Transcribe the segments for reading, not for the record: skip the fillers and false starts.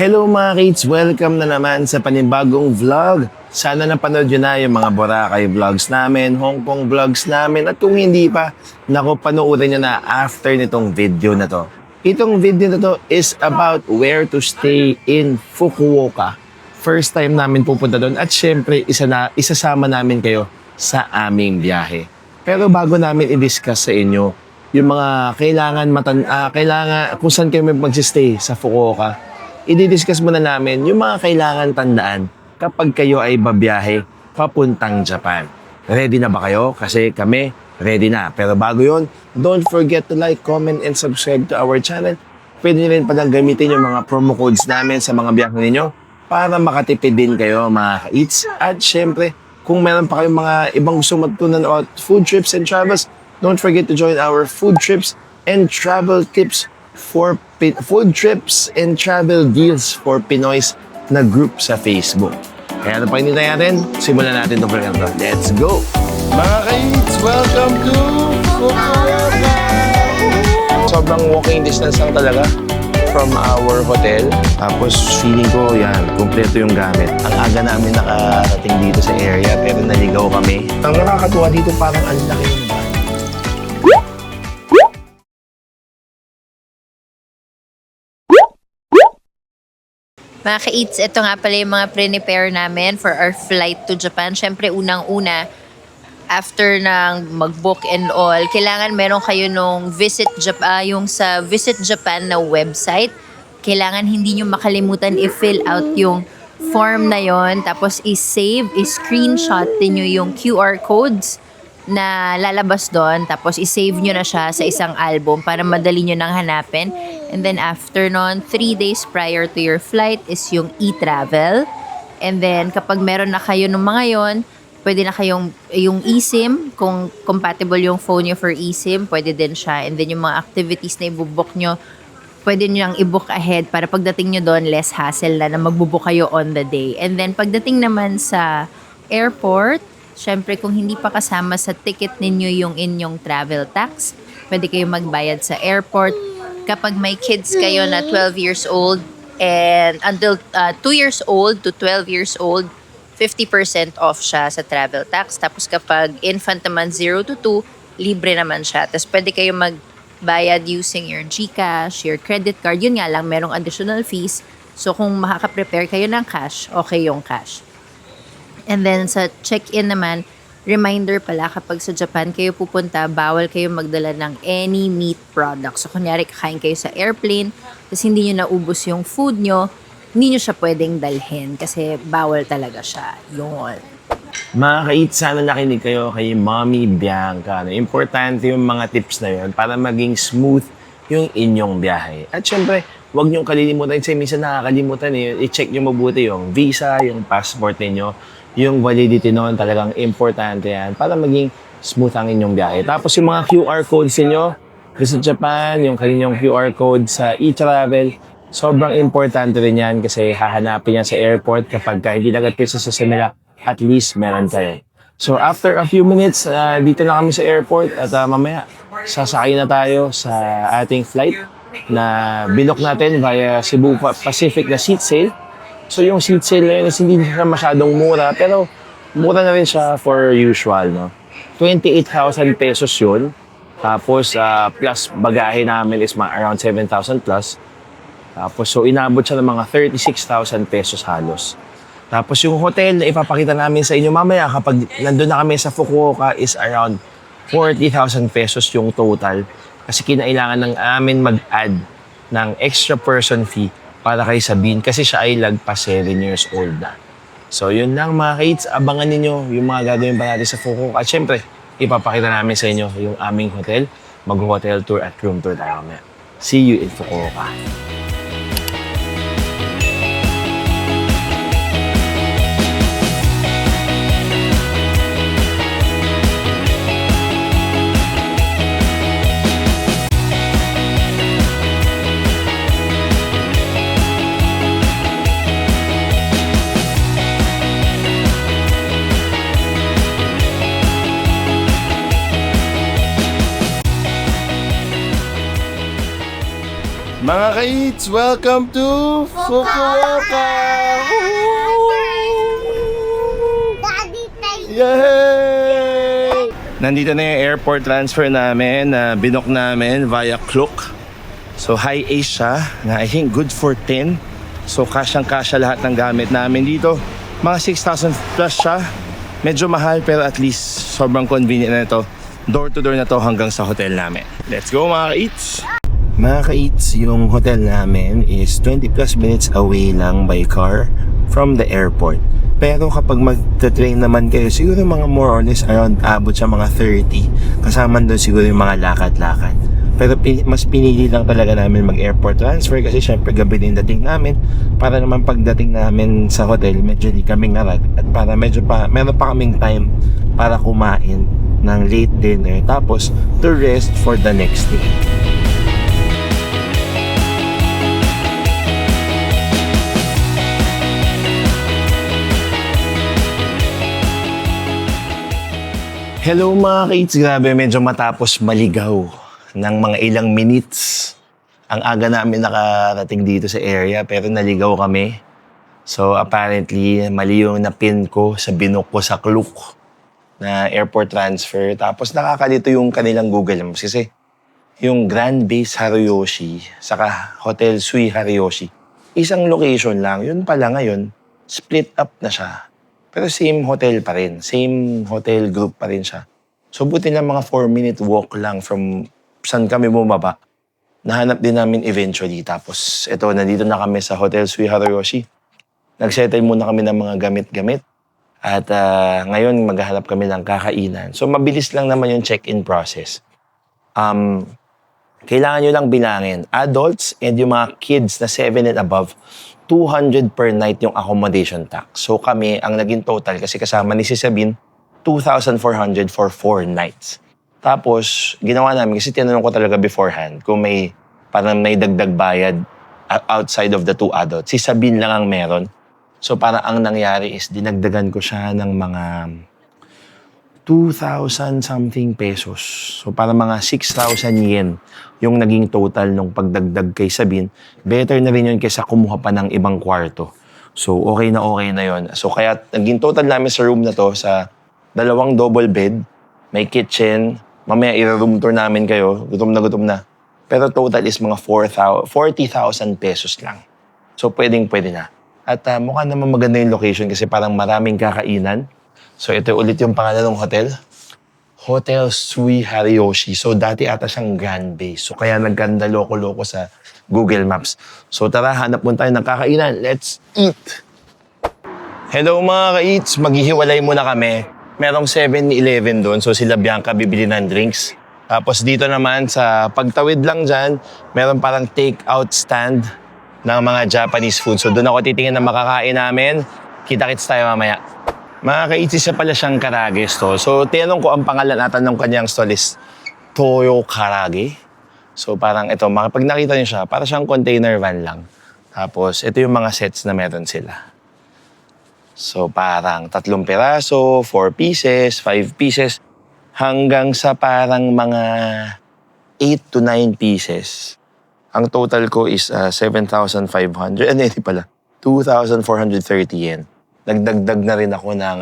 Hello mga kids! Welcome na naman sa panibagong vlog. Sana napanood nyo na yung mga Boracay vlogs namin, Hong Kong vlogs namin, at kung hindi pa, naku, panoorin nyo na after nitong video na to. Itong video na to is about where to stay in Fukuoka. First time namin pupunta doon at syempre isasama namin kayo sa aming biyahe. Pero bago namin i-discuss sa inyo yung mga kailangan kung saan kayo mag-stay sa Fukuoka, i-discuss muna namin yung mga kailangan tandaan kapag kayo ay babiyahe papuntang Japan. Ready na ba kayo? Kasi kami, ready na. Pero bago yon, don't forget to like, comment, and subscribe to our channel. Pwede nyo rin palang gamitin yung mga promo codes namin sa mga biyahe ninyo para makatipid din kayo mga ka-eats. At syempre, kung meron pa kayong mga ibang gusto matutunan about food trips and travels, don't forget to join our food trips and travel tips for food trips and travel deals for Pinoys na group sa Facebook. Kaya ano pa hinintay natin? Simulan natin itong vlog na to. Let's go! Mga ka-eats, welcome to Fukuoka! Sobrang walking distance lang talaga from our hotel. Tapos feeling ko, yan, kumpleto yung gamit. Ang aga namin nakarating dito sa area pero naligaw kami. Ang nakakatuwa dito parang ang laki ng bahay. Mga ka-eats, ito nga pala yung mga pre-prepare namin for our flight to Japan. Siyempre, unang-una, after ng mag-book and all, kailangan meron kayo nung yung sa Visit Japan na website. Kailangan hindi nyo makalimutan i-fill out yung form na yon, tapos i-save, i-screenshot din nyo yung QR codes na lalabas doon, tapos i-save nyo na siya sa isang album para madali nyo nang hanapin. And then after nun, 3 days prior to your flight is yung e-travel. And then kapag meron na kayo ng mga yon, pwede na kayong yung eSIM, kung compatible yung phone nyo for eSIM, pwede din siya. And then yung mga activities na i-book nyo, pwede nyo lang i-book ahead para pagdating nyo doon, less hassle na magbubook kayo on the day. And then pagdating naman sa airport, syempre kung hindi pa kasama sa ticket ninyo yung inyong travel tax, pwede kayo magbayad sa airport. Kapag may kids kayo na 12 years old and until 2 years old to 12 years old, 50% off siya sa travel tax. Tapos kapag infant naman 0 to 2, libre naman siya. Tapos pwede kayo magbayad using your GCash, your credit card. Yun nga lang, merong additional fees. So kung makaka-prepare kayo ng cash, okay yung cash. And then sa check-in naman, reminder pala kapag sa Japan kayo pupunta, bawal kayo magdala ng any meat products. So kunyari kakain kayo sa airplane, tapos hindi nyo naubos yung food nyo, hindi nyo siya pwedeng dalhin kasi bawal talaga siya. Yun. Mga ka-eats, sana nakinig kayo kay Mommy Bianca. Importante yung mga tips na yun para maging smooth yung inyong biyahe. At syempre, huwag nyo kalilimutan. Kasi minsan nakakalimutan i-check nyo mabuti yung visa, yung passport ninyo. Yung validity noon talagang importante yan para maging smooth ang inyong biyahe. Tapos yung mga QR codes niyo sa Japan, yung kaninyong QR code sa e-travel, sobrang importante rin yan kasi hahanapin yan sa airport kapag hindi agad kayo sa nila, at least meron kayo. So after a few minutes, dito na kami sa airport at mamaya sasakay na tayo sa ating flight na binook natin via Cebu Pacific na seat sale. So yung seat sale na yun is hindi siya masyadong mura, pero mura na rin siya for usual, no? 28,000 pesos yun. Tapos plus bagahe namin is around 7,000 plus. Tapos so inabot siya ng mga 36,000 pesos halos. Tapos yung hotel na ipapakita namin sa inyo mamaya kapag nandun na kami sa Fukuoka is around 40,000 pesos yung total. Kasi kinailangan ng amin mag-add ng extra person fee para kay Sabine kasi siya ay lagpas 7 years old na. So yun lang mga kids, abangan ninyo yung mga gagawin pa natin sa Fukuoka. At syempre, ipapakita namin sa inyo yung aming hotel, mag-hotel tour at room tour tayo mamaya. See you in Fukuoka. Mga ka-eats, welcome to Fukuoka! Daddy, tayo. Yay! Nandito na yung airport transfer namin na binook namin via Klook. So high ace siya na I think good for 10. So kasyang-kasya lahat ng gamit namin dito. Mga 6,000 plus siya. Medyo mahal pero at least sobrang convenient na ito. Door to door na to hanggang sa hotel namin. Let's go mga ka-eats! Mga ka-eats, yung hotel namin is 20 plus minutes away lang by car from the airport. Pero kapag mag-train naman kayo, siguro mga more or less around abot sa mga 30. Kasama doon siguro yung mga lakad-lakad. Pero mas pinili lang talaga namin mag-airport transfer kasi syempre gabi din dating namin. Para naman pagdating namin sa hotel, medyo di kami ngarag. At para medyo pa, meron pa kaming time para kumain ng late dinner. Tapos to rest for the next day. Hello mga ka-eats, grabe medyo matapos maligaw ng mga ilang minutes. Ang aga namin nakarating dito sa area pero naligaw kami. So apparently mali yung napin ko sa binook ko sa Klook na airport transfer. Tapos nakakalito yung kanilang Google Maps kasi yung Grand Base Haruyoshi saka Hotel Sui Haruyoshi. Isang location lang, yun pala ngayon, split up na siya. Pero same hotel pa rin. Same hotel group pa rin siya. So buti na mga 4-minute walk lang from saan kami bumaba. Nahanap din namin eventually. Tapos eto, nandito na kami sa Hotel Sui Haruyoshi. Nagsettle muna kami ng mga gamit-gamit. At ngayon maghahanap kami ng kakainan. So mabilis lang naman yung check-in process. Kailangan nyo lang bilangin. Adults and yung mga kids na 7 and above, 200 per night yung accommodation tax. So kami, ang naging total, kasi kasama ni si Sabine, 2,400 for 4 nights. Tapos, ginawa namin, kasi tinanong ko talaga beforehand, kung may, parang may dagdag bayad outside of the 2 adults. Si Sabine lang ang meron. So parang ang nangyari is, dinagdagan ko siya ng mga 2,000 something pesos. So parang mga 6,000 yen yung naging total nung pagdagdag kay Sabine. Better na rin yun kaysa kumuha pa ng ibang kwarto. So okay na yun. So kaya naging total namin sa room na to sa 2 double bed, may kitchen, mamaya i-room tour namin kayo, gutom na. Pero total is mga 40,000 pesos lang. So pwede na. At mukha naman maganda yung location kasi parang maraming kakainan. So ito ulit yung pangalan ng hotel. Hotel Sui Haruyoshi. So dati ata siyang Grand Base. So kaya nagkanda loko-loko sa Google Maps. So tara, hanap muna tayo ng kakainan. Let's eat! Hello mga ka-eats, maghihiwalay muna kami. Merong 7-Eleven doon. So sila Bianca bibili ng drinks. Tapos dito naman sa pagtawid lang dyan, meron parang take-out stand ng mga Japanese food. So doon ako titingin na makakain namin. Kita-kits tayo mamaya. Mga ka-eats, isa pala siyang karage stall. So, tinanong ko ang pangalan natin ng kanyang stall is Toyo Karage. So, parang ito, pag nakita niyo siya, parang siyang container van lang. Tapos, ito yung mga sets na meron sila. So, parang 3 piraso, 4 pieces, 5 pieces, hanggang sa parang mga 8 to 9 pieces. Ang total ko is 7,500, hindi pala, 2,430 yen. Nagdagdag na rin ako ng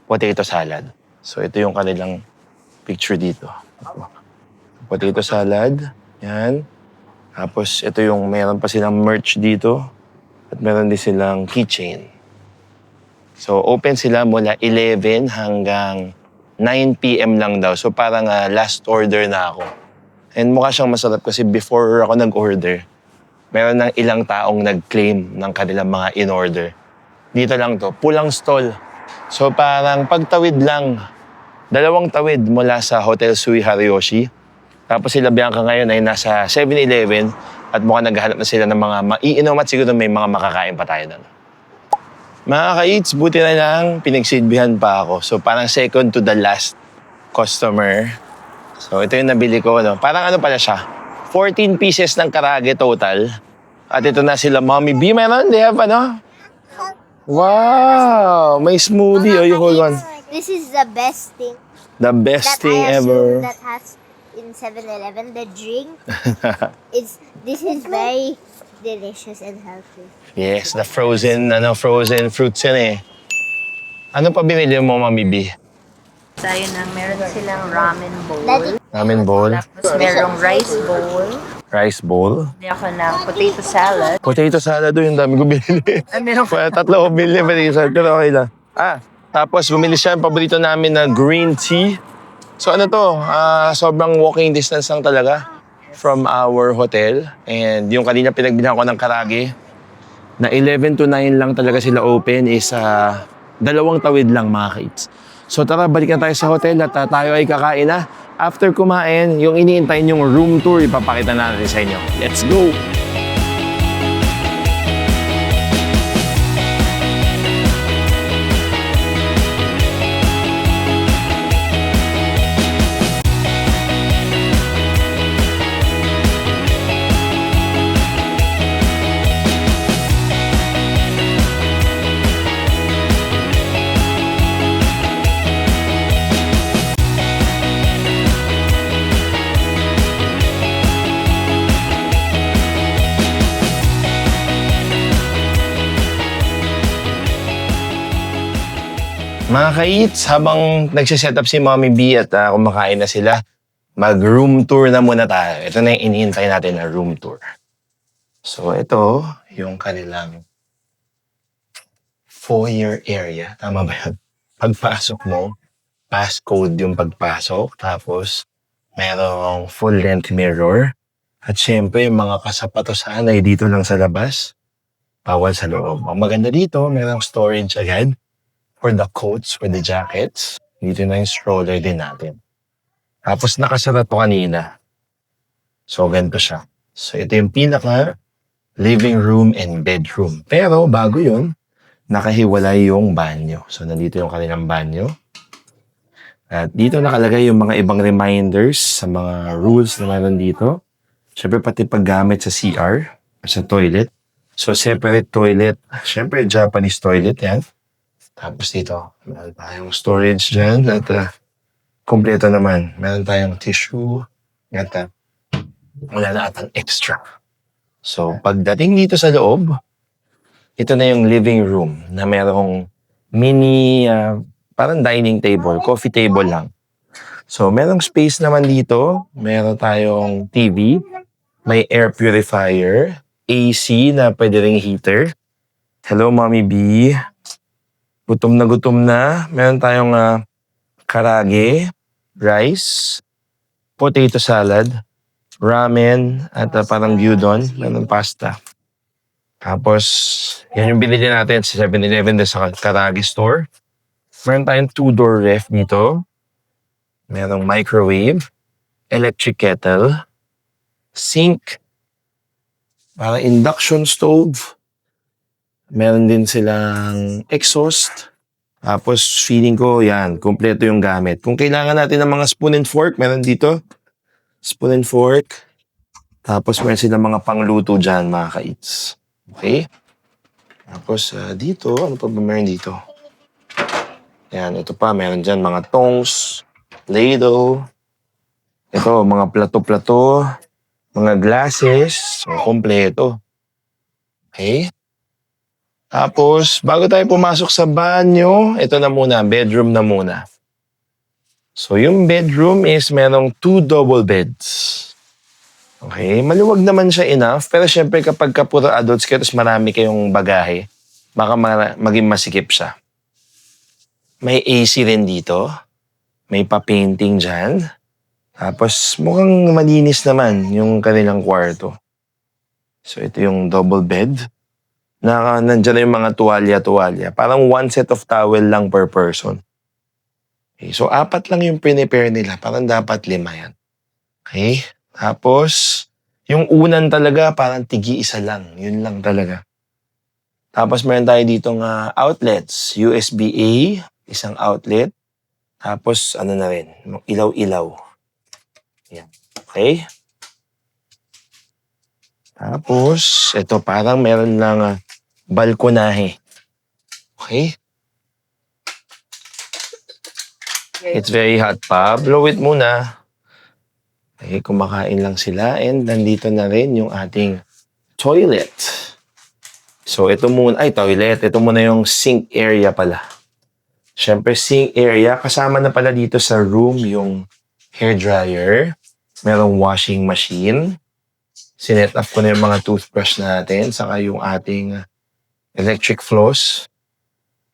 potato salad. So, ito yung kanilang picture dito. Potato salad. Yan. Tapos, ito yung meron pa silang merch dito. At meron din silang keychain. So, open sila mula 11 hanggang 9 p.m. lang daw. So, parang last order na ako. And mukha siyang masarap kasi before ako nag-order, meron ng ilang taong nag-claim ng kanilang mga in-order. Dito lang to, pulang stall. So parang pagtawid lang, 2 tawid mula sa Hotel Sui Haruyoshi. Tapos sila Bianca ngayon ay nasa 7-Eleven at mukhang naghahanap na sila ng mga maiinom at siguro may mga makakain pa tayo doon. Mga ka-eats, buti na lang pinagsilbihan pa ako. So parang second to the last customer. So ito yung nabili ko. No? Parang ano pala siya, 14 pieces ng karage total. At ito na sila Mommy B. Meron, they have ano? Wow! May smoothie. Oh, you hold on. This is the best thing. The best thing ever. That has in 7-Eleven, the drink, this is very delicious and healthy. Yes, the frozen fruits yan eh. Ano pa binili mo, Mami B? Tayo na, meron silang ramen bowl. Daddy, Ramen bowl, Tapos merong rice bowl. rice bowl. Hindi ako ng potato salad. Potato salad doon, yung dami ko binili. Meron Kaya 3 ko binili potato salad, pero okay lang. Tapos bumili siya yung paborito namin na green tea. So ano to, sobrang walking distance lang talaga from our hotel. And yung kanina pinagbilhan ko ng karage, na 11 to 9 lang talaga sila open is 2 tawid lang mga kids. So tara, balik na tayo sa hotel at tayo ay kakain na. After kumain, yung iniintay yung room tour, ipapakita natin sa inyo. Let's go! Mga ka-eats, habang nagsiset up si Mommy B at kumakain na sila, mag-room tour na muna tayo. Ito na yung iniintay natin na room tour. So ito, yung kanilang foyer area. Tama ba yan? Pagpasok mo, passcode yung pagpasok. Tapos, merong full-length mirror. At syempre, yung mga kasapatosan ay dito lang sa labas. Bawal sa loob. Ang maganda dito, merong storage agad. For the coats, for the jackets. Dito na yung stroller din natin. Tapos nakasara to kanina. So, ganito siya. So, ito yung pinaka living room and bedroom. Pero, bago yun, nakahiwalay yung banyo. So, nandito yung kanilang banyo. At dito nakalagay yung mga ibang reminders sa mga rules na meron dito. Siyempre, pati paggamit sa CR, sa toilet. So, separate toilet. Siyempre, Japanese toilet yan. Tapos dito, meron tayong storage dyan at kompleto naman. Meron tayong tissue at wala na atang extra. So, pagdating dito sa loob, ito na yung living room na merong mini, parang dining table, coffee table lang. So, merong space naman dito. Meron tayong TV, may air purifier, AC na pwede ring heater. Hello, Mommy B. Gutom na. Meron tayong karage, rice, potato salad, ramen, at parang gyudon. Meron pasta. Tapos, yan yung binili natin sa 7-Eleven sa karage store. Meron tayong 2-door ref dito. Merong microwave, electric kettle, sink, para induction stove. Meron din silang exhaust. Tapos feeling ko, yan, kumpleto yung gamit. Kung kailangan natin ng mga spoon and fork, meron dito. Spoon and fork. Tapos meron silang mga pangluto dyan, mga ka-eats. Okay? Tapos dito, ano pa ba meron dito? Yan, ito pa, meron dyan mga tongs, ladle. Ito, mga plato-plato, mga glasses. So, kumpleto. Okay? Tapos, bago tayo pumasok sa banyo, ito na muna, bedroom na muna. So, yung bedroom is merong 2 double beds. Okay, maluwag naman siya enough, pero syempre kapag puro adults kayo, tapos marami kayong bagahe, baka maging masikip siya. May AC rin dito, may pa-painting dyan, tapos mukhang malinis naman yung kanilang kwarto. So, ito yung double bed. Nandiyan na yung mga tuwalya-tuwalya. Parang 1 set of towel lang per person. Okay, so, 4 lang yung prepare nila. Parang dapat 5 yan. Okay? Tapos, yung unan talaga, parang tigi-isa lang. Yun lang talaga. Tapos, meron tayo ditong outlets. USB-A, isang outlet. Tapos, ano na rin, ilaw-ilaw. Yan. Okay? Tapos, ito parang meron lang balkonahe. Okay? It's very hot pa. Blow it muna. Okay, kumakain lang sila and nandito na rin yung ating toilet. So, ito muna, ay toilet, ito muna yung sink area pala. Siyempre, sink area, kasama na pala dito sa room yung hairdryer. Merong washing machine. Sinet up ko na yung mga toothbrush natin, saka yung ating electric floss.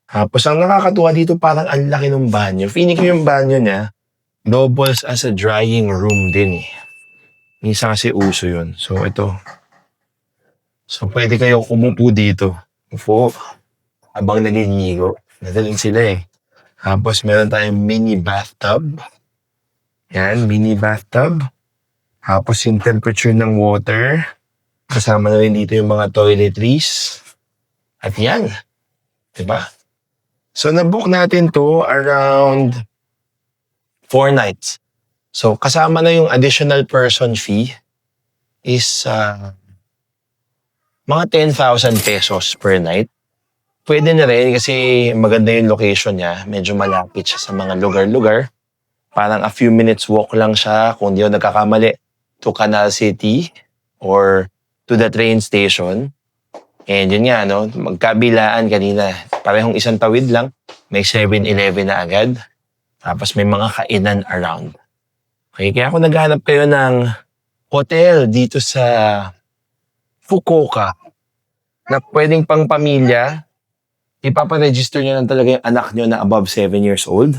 Tapos ang nakakatuwa dito, parang ang laki ng banyo. Feeling ko yung banyo niya, doubles as a drying room din eh. Minsan kasi uso yun. So, ito. So, pwede kayo umupo dito. Upo. Habang naliligo. Nadaling sila eh. Tapos, meron tayong mini bathtub. Yan, mini bathtub. Tapos, yung temperature ng water. Kasama na rin dito yung mga toiletries. At yan. Diba? So, nabook natin to around 4 nights. So, kasama na yung additional person fee is mga 10,000 pesos per night. Pwede na rin kasi maganda yung location niya. Medyo malapit siya sa mga lugar-lugar. Parang a few minutes walk lang siya, kung di ako nagkakamali, to Canal City or to the train station. And yun nga, no, magkabilaan kanina. Parehong isang tawid lang. May 7-Eleven na agad. Tapos may mga kainan around. Okay, kaya kung naghahanap kayo ng hotel dito sa Fukuoka na pwedeng pang pamilya, ipaparegister nyo lang talaga yung anak nyo na above 7 years old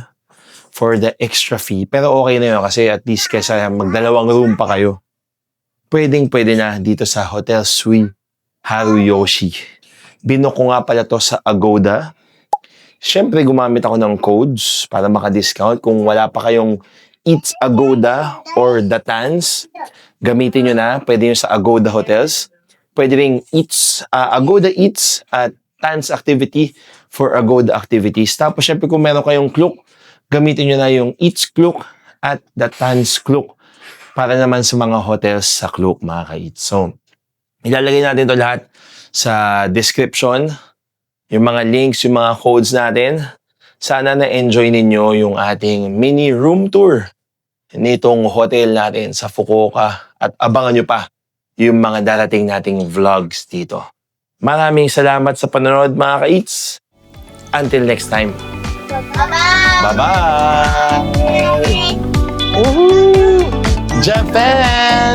for the extra fee. Pero okay na yun kasi at least kaysa magdalawang room pa kayo, pwede na dito sa Hotel Sui Haruyoshi. Binook ko nga pala to sa Agoda. Siyempre, gumamit ako ng codes para maka-discount. Kung wala pa kayong Eats Agoda or The Tans, gamitin nyo na. Pwede nyo sa Agoda Hotels. Pwede rin Agoda Eats at Tans Activity for Agoda Activities. Tapos, siyempre, kung meron kayong Klook, gamitin nyo na yung Eats Klook at The Tans Klook para naman sa mga hotels sa Klook, mga ka-Eats. So, ilalagay natin to lahat sa description. Yung mga links, yung mga codes natin. Sana na-enjoy ninyo yung ating mini room tour nitong hotel natin sa Fukuoka. At abangan nyo pa yung mga darating nating vlogs dito. Maraming salamat sa panonood, mga ka-Eats. Until next time. Bye-bye! Bye-bye! Woohoo! Japan!